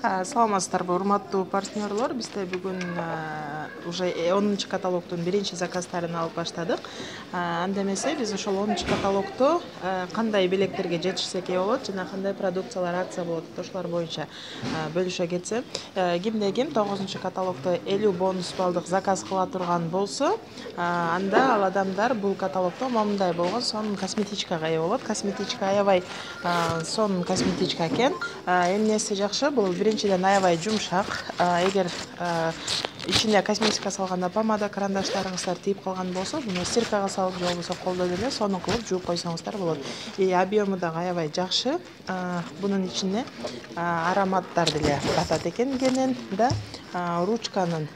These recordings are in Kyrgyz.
Саламатсыздарбы, урматтуу партнерлор. Бизде бүгүн уже 10 каталогдун биринчи заказдарын алып баштадык. Анда эмесе биз ошол 10 каталогду кандай белектерге жетишсек болот жана кандай продукциялар акция болот, ошолор боюнча бөлүшө кетсем. Кимде ким 9 каталогдо 50 бонус балдык заказ кыла турган болсо, анда ал адамдар бул каталогдо момундай болгон сонун косметичкага ээ болот. Косметичка аябай сонун косметичка экен. Эмнеси жакшы, бул биринчиден аябай жумшак. Эгер ичине косметика салганда помада, карандаштарыңыздар тийип калган болсо, буну стиркага салып же болбосо колдо деле сонун кылып жууп койсоңуздар болот. Объему дагы аябай жакшы. Бунун ичине ароматтар деле батат экен. Кенен да ручканын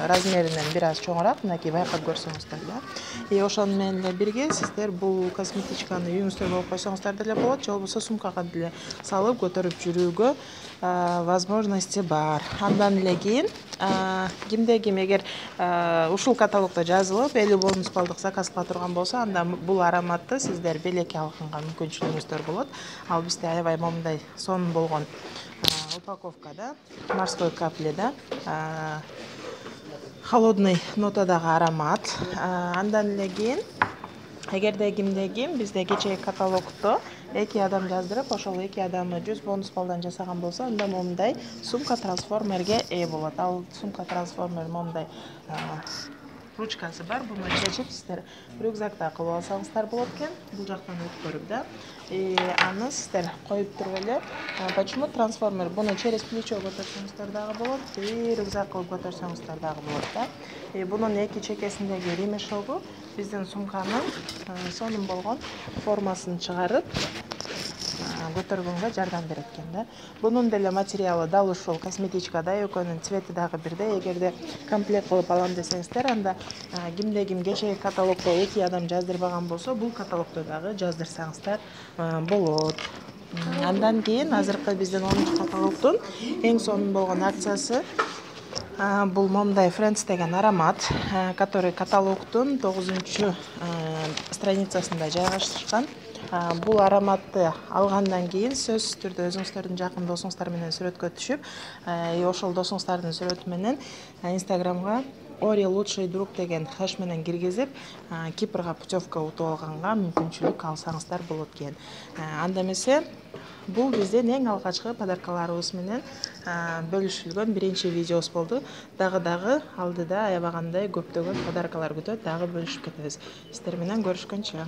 размеринен бир аз чоңураак, мынакей байкап көрсөңүздөр да. Ошону менен эле бирге сиздер бул косметичканы үйүңүздө коюп койсоңуздар деле болот, же болбосо сумкага деле салып көтөрүп жүрүүгө возможности бар. Андан эле кийин кимде ким эгер ушул каталогдо жазылып 50 бонус балдык заказ кыла турган болсо, анда бул ароматты сиздер белекке алганга мүмкүнчүлүгүңүздөр болот. Ал бизде аябай момундай сонун болгон упаковкада, морской капледа, холодный нотадагы аромат. Андан эле кийин эгерде кимде ким бизде кечээки каталогдо 2 адам жаздырып, ошол 2 адамы 100 бонус балдан жасаган болсо, анда момундай сумка трансформерге ээ болот. Ал сумка трансформер момундай ручкасы бар. Буну чечип сиздер рюкзакта кылып алсаңыздар болот экен. Бул жактан өткөрүп да. Аны сиздер коюп туруп эле. Почему трансформер? Буну через плечо көтөрсөңүздөр дагы болот, рюкзак кылып көтөрсөңүздөр дагы болот да. Бунун эки чекесиндеги ремешогу биздин сумканын сонун болгон формасын чыгарып көтөргөнгө жардам берет экен да. Бунун деле материалы дал ушул косметичкада, экөөнүн цвети дагы бирдей. Эгерде комплект кылып алам десеңиздер, анда кимде ким кечээки каталогдо 2 адам жаздырбаган болсо, бул каталогдо дагы жаздырсаңыздар болот. Андан кийин азыркы биздин 10 каталогдун эң сонун болгон акциясы бул момундай Friends деген аромат, который каталогдун 9 страницасында жайгашкан. Бул ароматты алгандан кийин сөзсүз түрдө өзүңүздөрдүн жакын досуңуздар менен сүрөткө түшүп, ошол досуңуздардын сүрөтү менен Инстаграмга Ори лучший друг деген хэш менен киргизип, Кипрга путевка утуп алганга мүмкүнчүлүк алсаңыздар болот экен. Анда эмесе бул биздин эң алгачкы подаркаларыбыз менен бөлүшүлгөн биринчи видеобуз болду. Дагы алдыда аябагандай көптөгөн подаркалар күтөт, дагы бөлүшүп кетебиз. Сиздер менен көрүшкөнчө.